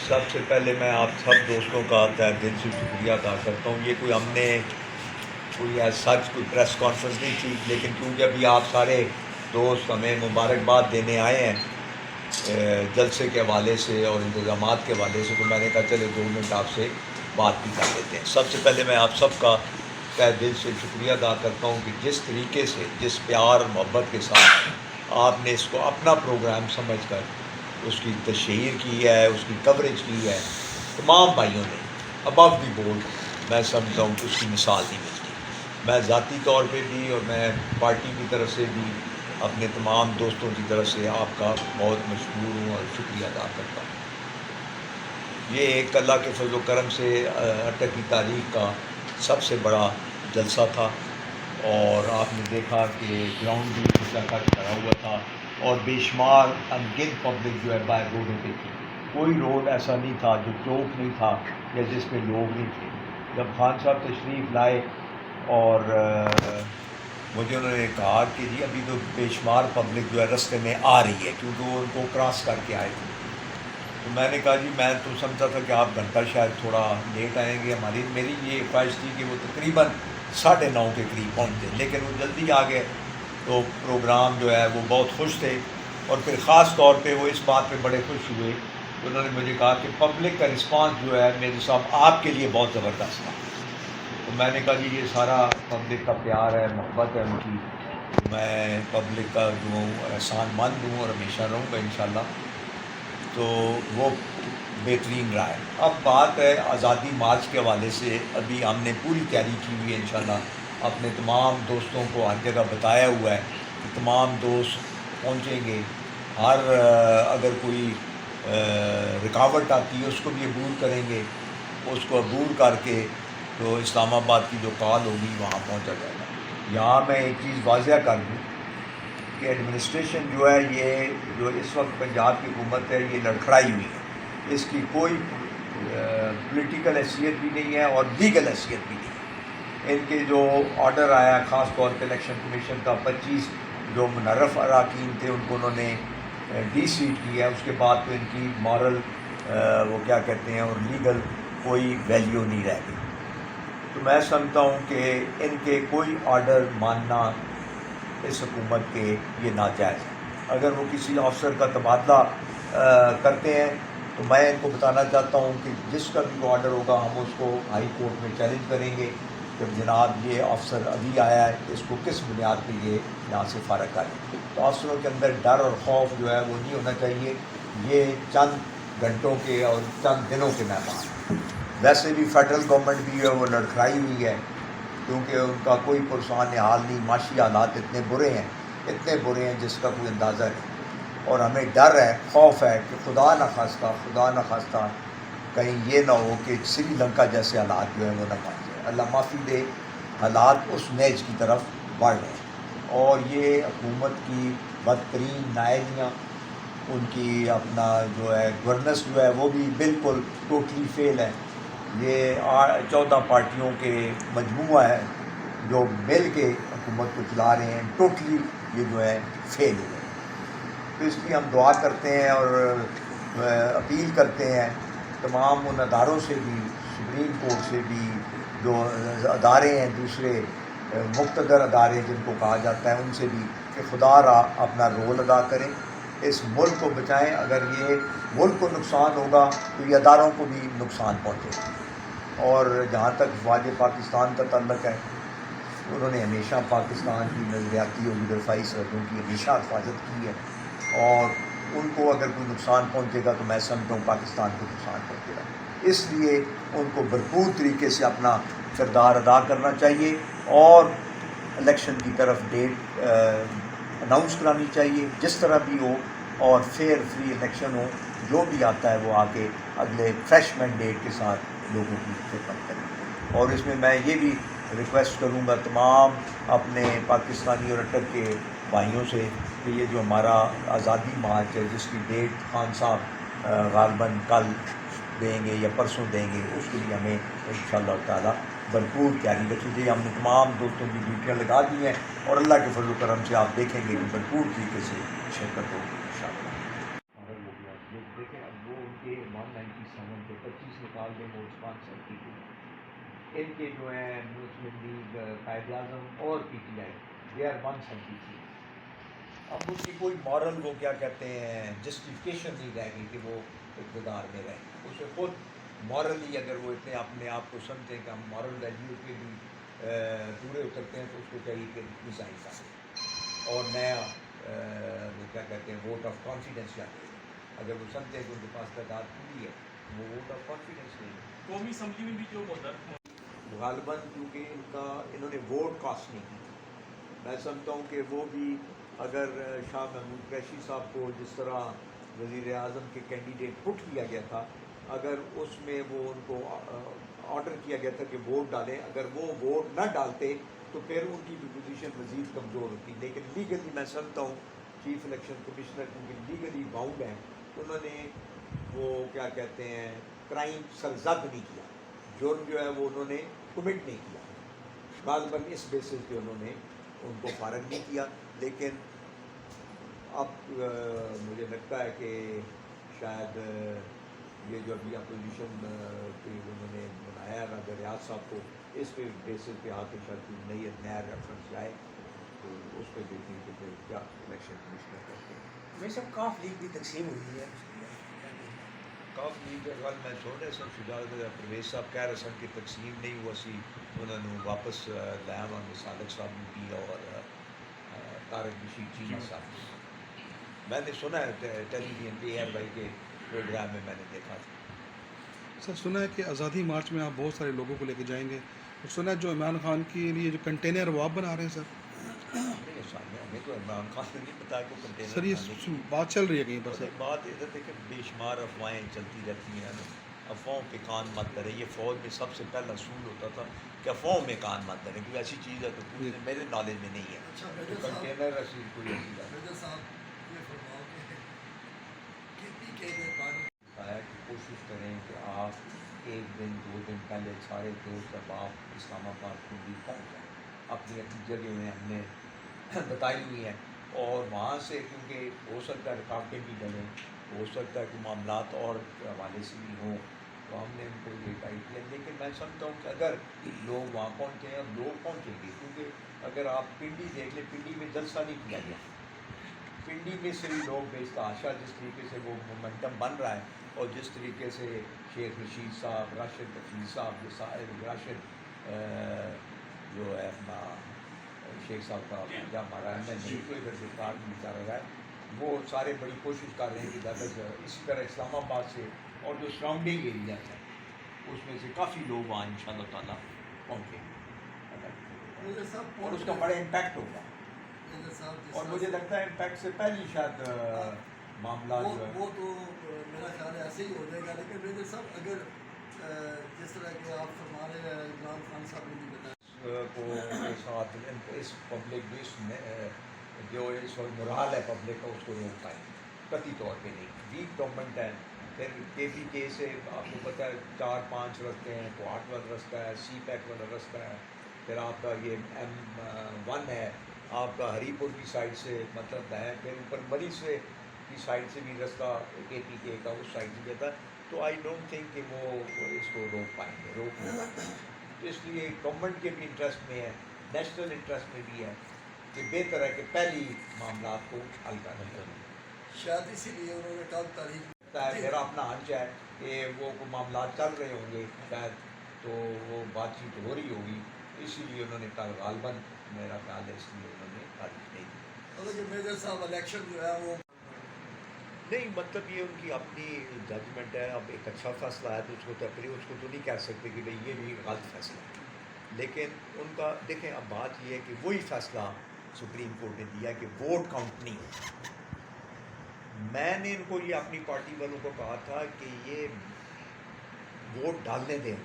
سب سے پہلے میں آپ سب دوستوں کا تہ دل سے شکریہ ادا کرتا ہوں. یہ کوئی ہم نے کوئی سچ کوئی پریس کانفرنس نہیں تھی، لیکن کیونکہ ابھی آپ سارے دوست ہمیں مبارکباد دینے آئے ہیں جلسے کے حوالے سے اور انتظامات کے حوالے سے، تو میں نے کہا چلے 2 منٹ آپ سے بات بھی کر لیتے ہیں. سب سے پہلے میں آپ سب کا تہ دل سے شکریہ ادا کرتا ہوں کہ جس طریقے سے، جس پیار محبت کے ساتھ آپ نے اس کو اپنا پروگرام سمجھ کر اس کی تشہیر کی ہے، اس کی کوریج کی ہے. تمام بھائیوں نے ابو دی بولڈ، میں سمجھتا ہوں کہ اس کی مثال نہیں ملتی. میں ذاتی طور پہ بھی اور میں پارٹی کی طرف سے بھی اپنے تمام دوستوں کی طرف سے آپ کا بہت مشکور ہوں اور شکریہ ادا کرتا ہوں. یہ ایک اللہ کے فضل و کرم سے اٹک کی تاریخ کا سب سے بڑا جلسہ تھا، اور آپ نے دیکھا کہ گراؤنڈ بھی کھچا کٹ کھڑا ہوا تھا اور بے شمار انگنت پبلک جو ہے باہر روڈوں پہ تھی. کوئی روڈ ایسا نہیں تھا جو چوک نہیں تھا یا جس پہ لوگ نہیں تھے. جب خان صاحب تشریف لائے اور مجھے انہوں نے کہا کہ جی ابھی تو بے شمار پبلک جو ہے رستے میں آ رہی ہے، کیونکہ وہ ان کو کراس کر کے آئے تھے. تو میں نے کہا جی میں تو سمجھتا تھا کہ آپ گھنٹہ شاید تھوڑا لیٹ آئیں گے. میری یہ خواہش تھی کہ وہ تقریباً 9:30 کے قریب پہنچتے، لیکن وہ جلدی آ گئے. تو پروگرام جو ہے وہ بہت خوش تھے، اور پھر خاص طور پہ وہ اس بات پہ بڑے خوش ہوئے. انہوں نے مجھے کہا کہ پبلک کا رسپانس جو ہے میرے صاحب آپ کے لیے بہت زبردست تھا. تو میں نے کہا جی یہ سارا پبلک کا پیار ہے، محبت ہے ان کی. میں پبلک کا جو ہوں احسان مند ہوں اور ہمیشہ رہوں گا انشاءاللہ. تو وہ بہترین رہا ہے. اب بات ہے آزادی مارچ کے حوالے سے. ابھی ہم نے پوری تیاری کی ہوئی ہے انشاءاللہ. اپنے تمام دوستوں کو ہر جگہ بتایا ہوا ہے کہ تمام دوست پہنچیں گے. ہر اگر کوئی رکاوٹ آتی ہے اس کو بھی عبور کریں گے، اس کو عبور کر کے تو اسلام آباد کی جو کال ہوگی وہاں پہنچا جائے گا. یہاں میں ایک چیز واضح کر دوں کہ ایڈمنسٹریشن جو ہے، یہ جو اس وقت پنجاب کی حکومت ہے، یہ لڑکھڑائی ہوئی ہے. اس کی کوئی پولیٹیکل حیثیت بھی نہیں ہے اور لیگل حیثیت بھی نہیں ہے. ان کے جو آرڈر آیا خاص طور پہ الیکشن کمیشن کا، 25 جو منحرف اراکین تھے ان کو انہوں نے ڈی سیٹ کیا ہے، اس کے بعد تو ان کی مورل وہ کیا کہتے ہیں اور لیگل کوئی ویلیو نہیں رہ گئی. تو میں سمجھتا ہوں کہ ان کے کوئی آرڈر ماننا اس حکومت کے یہ ناجائز ہے. اگر وہ کسی افسر کا تبادلہ کرتے ہیں تو میں ان کو بتانا چاہتا ہوں کہ جس کا بھی آرڈر ہوگا ہم اس کو ہائی کورٹ میں چیلنج کریں گے کہ جناب یہ افسر ابھی آیا ہے، اس کو کس بنیاد پہ یہ یہاں سے فارغ کریں. تو افسروں کے اندر ڈر اور خوف جو ہے وہ نہیں ہونا چاہیے. یہ چند گھنٹوں کے اور چند دنوں کے مہمان. ویسے بھی فیڈرل گورنمنٹ بھی ہے وہ لڑکھڑائی ہوئی ہے، کیونکہ ان کا کوئی پرسان حال نہیں. معاشی حالات اتنے برے ہیں جس کا کوئی اندازہ نہیں. اور ہمیں ڈر ہے، خوف ہے کہ خدا نخواستہ کہیں یہ نہ ہو کہ سری لنکا جیسے حالات جو ہیں وہ نہ بن جائے. اللہ معافی دے، حالات اس میچ کی طرف بڑھ رہے ہیں. اور یہ حکومت کی بدترین نائلیاں، ان کی اپنا جو ہے گورننس جو ہے وہ بھی بالکل ٹوٹلی فیل ہے. یہ 14 پارٹیوں کے مجموعہ ہے جو مل کے حکومت کو چلا رہے ہیں. ٹوٹلی یہ جو ہے فیل ہوئے. تو اس لیے ہم دعا کرتے ہیں اور اپیل کرتے ہیں تمام ان اداروں سے بھی، سپریم کورٹ سے بھی، جو ادارے ہیں دوسرے مقتدر ادارے جن کو کہا جاتا ہے، ان سے بھی کہ خدا را اپنا رول ادا کریں، اس ملک کو بچائیں. اگر یہ ملک کو نقصان ہوگا تو یہ اداروں کو بھی نقصان پہنچے گا. اور جہاں تک افواج پاکستان کا تعلق ہے، انہوں نے ہمیشہ پاکستان کی نظریاتی اور دفاعی سرحدوں کی ہمیشہ حفاظت کی ہے، اور ان کو اگر کوئی نقصان پہنچے گا تو میں سمجھتا ہوں پاکستان کو نقصان پہنچے گا. اس لیے ان کو بھرپور طریقے سے اپنا کردار ادا کرنا چاہیے اور الیکشن کی طرف ڈیٹ اناؤنس کرانی چاہیے جس طرح بھی ہو، اور فیئر فری الیکشن ہو. جو بھی آتا ہے وہ آ کے اگلے فریش مینڈیٹ کے ساتھ لوگوں کی خدمت کریں. اور اس میں یہ بھی ریکویسٹ کروں گا تمام اپنے پاکستانی اور اٹک کے بھائیوں سے کہ یہ جو ہمارا آزادی مارچ ہے، جس کی ڈیٹ خان صاحب غالباً کل دیں گے یا پرسوں دیں گے، اس کے لیے ہمیں انشاءاللہ تعالیٰ بھرپور تیاری رکھی جائے. ہم نے تمام دوستوں کی ڈیوٹیاں لگا دی ہیں، اور اللہ کے فضل و کرم سے آپ دیکھیں گے کہ بھرپور طریقے سے شرکت ہوگی انشاءاللہ. دیکھیں اب وہ کے 197 کے 25 نکال دیں ووٹس 172 ان کے جو ہیں مسلم لیگ قائد اعظم اور P T I they are 173. اب اس کی کوئی مورل وہ کیا کہتے ہیں جسٹیفکیشن نہیں رہ گئی کہ وہ اقتدار میں رہیں. اسے خود مورلی اگر وہ اتنے اپنے آپ کو سمجھتے ہیں کہ ہم مورل ویلیو پہ بھی پورے اترتے ہیں تو اس کو چاہیے کہ ریزائن کریں اور نیا وہ کیا کہتے ہیں ووٹ آف کانفیڈنس جاتے ہیں. اگر وہ سمجھتے ہیں کہ ان کے پاس تعداد پوری ہے وہ ووٹ آف کانفیڈنس لیں گے. قومی اسمبلی میں بھی جو غالباً کیونکہ انہوں نے ووٹ کاسٹ نہیں کی. میں سمجھتا ہوں کہ وہ بھی اگر شاہ محمود قریشی صاحب کو جس طرح وزیر اعظم کے کینڈیڈیٹ پٹ کیا گیا تھا اگر اس میں وہ ان کو آرڈر کیا گیا تھا کہ ووٹ ڈالیں اگر وہ ووٹ نہ ڈالتے تو پھر ان کی بھی پوزیشن مزید کمزور ہوتی. لیکن لیگلی میں سمجھتا ہوں چیف الیکشن کمشنر کیونکہ لیگلی باؤنڈ ہیں انہوں نے وہ کیا کہتے ہیں کرائم سرزد نہیں کیا. جرم جو ہے وہ انہوں نے کمٹ نہیں کیا. غالباً اس بیسس پہ انہوں نے ان کو فارغ نہیں کیا. لیکن اب مجھے لگتا ہے کہ شاید یہ جو ابھی اپوزیشن پہ انہوں نے بنایا ہے اگر ریاض صاحب کو اس پہ بیسس پہ آ کے شاید نئی نیا ریفرنس جائے تو اس پہ دیکھیں کہ پھر کیا الیکشن کمشنر کرتے ہیں. میں سب کاف لیگ بھی تقسیم ہوئی ہے. کاف لیگ اگر میں سن رہا سن شجاعت پرویز صاحب کہہ رہے سن کہ تقسیم نہیں ہوا سی انہوں نے واپس لایا ہوا سالک صاحب نے بھی اور طارق بشیر چیمہ صاحب. میں نے سنا ہے ٹیلی ویژن پہ ایئر بھائی کے پروگرام میں نے دیکھا تھا. سر سنا ہے کہ آزادی مارچ میں آپ بہت سارے لوگوں کو لے کے جائیں گے اور سنا ہے جو عمران خان کے لیے جو کنٹینر وہ آپ بنا رہے ہیں سر. ہمیں تو عمران خان نے نہیں پتا کہ کنٹینر سر یہ بات چل رہی ہے کہیں پر سر. بات ادھر دیکھیں بے شمار افواہیں چلتی رہتی ہیں. افواہوں پہ کان مت کریں. یہ فوج میں سب سے پہلا اصول ہوتا تھا کہ افواہوں میں کان مت کریں. کوئی ایسی چیز ہے تو پوری میرے نالج میں نہیں ہے. کنٹینر ایسی کوئی ایسی ہے کہ کوشش کریں کہ آپ ایک دن 2 دن پہلے سارے دوست احباب اسلام آباد کو بھی پہنچ جائیں. اپنی اپنی جگہ میں ہم نے بتائی ہوئی ہیں اور وہاں سے کیونکہ ہو سکتا ہے رکاوٹیں بھی ڈلیں ہو سکتا ہے کہ معاملات اور حوالے سے بھی ہوں تو ہم نے ان کو یہ ٹائپ کیا. لیکن میں سمجھتا ہوں کہ اگر لوگ وہاں پہنچے ہیں اور لوگ پہنچیں گے کیونکہ اگر آپ پنڈی دیکھ لیں پنڈی میں جلسہ نہیں کیا گیا. پنڈی میں سے بھی لوگ بیچتا آشا جس طریقے سے وہ مومنٹم بن رہا ہے اور جس طریقے سے شیخ رشید صاحب راشد حفیظ صاحب راشد جو ہے اپنا شیخ صاحب کا جب ہمارا نہیں کوئی گرفتار بھی چل رہا ہے وہ سارے بڑی کوشش کر رہے ہیں کہ زیادہ اسی طرح اسلام آباد سے اور جو سراؤنڈنگ ایریاز ہیں اس میں سے کافی لوگ وہاں ان شاء اللہ تعالیٰ پہنچیں گے اور اس کا بڑا امپیکٹ ہوگا. اور مجھے لگتا ہے امپیکٹ سے پہلے شاید معاملہ جو ہے وہ تو میرا خیال ہے ایسے ہی ہو جائے گا. لیکن میرے صاحب اگر جس طرح کہ آپ فرما رہے ہیں عمران خان صاحب نے بھی بتایا کو کے ساتھ اس پبلک بیس میں جو اس وقت مرحال ہے پبلک کا اس کو روک پائیں قطعی طور پہ نہیں. ویک گورنمنٹ ہے. پھر کے پی کے سے آپ کو پتہ ہے 4-5 رستے ہیں. کوہاٹ والا رستہ ہے سی پیک والا رستہ ہے. پھر آپ کا یہ M1 ہے آپ کا ہری پور کی سائڈ سے مطلب ہے. پھر اوپر مری سے کی سائڈ سے بھی رستہ کے پی کے کا اس سائڈ سے جاتا ہے. تو آئی ڈونٹ تھنک کہ وہ اس کو روک پائیں گے روک نہیں پائیں گے. تو اس لیے گورنمنٹ کے بھی انٹرسٹ میں ہے نیشنل انٹرسٹ میں بھی ہے کہ بہتر ہے کہ پہلی معاملات کو حل کرنا چاہیے. شاید اسی لیے انہوں نے کل تاریخ میرا اپنا حج ہے کہ وہ معاملات چل رہے ہوں گے شاید تو وہ بات چیت ہو رہی ہوگی اسی لیے انہوں نے کل غالباً میرا خیال ہے اس لیے انہوں نے تاریخ نہیں دی. میجر صاحب الیکشن جو ہے وہ نہیں مطلب یہ ان کی اپنی ججمنٹ ہے. اب ایک اچھا فیصلہ ہے تو اس کو اس کو تو نہیں کہہ سکتے کہ بھئی یہ بھی غلط فیصلہ ہے. لیکن ان کا دیکھیں اب بات یہ ہے کہ وہی فیصلہ سپریم کورٹ نے دیا کہ ووٹ کاؤنٹ نہیں ہوتا. میں نے ان کو یہ اپنی پارٹی والوں کو کہا تھا کہ یہ ووٹ ڈالنے دیں.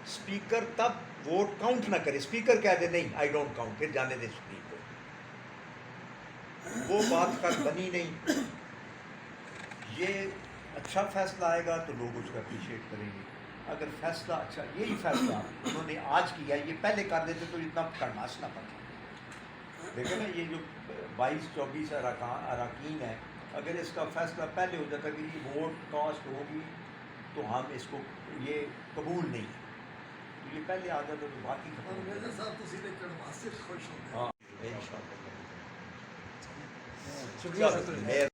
اسپیکر تب ووٹ کاؤنٹ نہ کرے. اسپیکر کہہ دے نہیں آئی ڈونٹ کاؤنٹ پھر جانے دیں سپریم کورٹ. وہ بات کل بنی نہیں. یہ اچھا فیصلہ آئے گا تو لوگ اس کو اپریشیٹ کریں گے. اگر فیصلہ اچھا یہی فیصلہ انہوں نے آج کیا یہ پہلے کر دیتے تو اتنا کرناس نہ پڑتا. دیکھیں نا یہ جو 22-24 اراکین ہیں اگر اس کا فیصلہ پہلے ہو جاتا کہ یہ ووٹ کاسٹ ہوگی تو ہم اس کو یہ قبول نہیں ہے، تو یہ پہلے آ جاتا تو باقی اور ختم ہو میجر جاتا۔ صاحب تسی دیکھنے واسطے خوش ہوتے ہیں۔ ہاں انشاءاللہ شکریہ چلو، سر۔ میں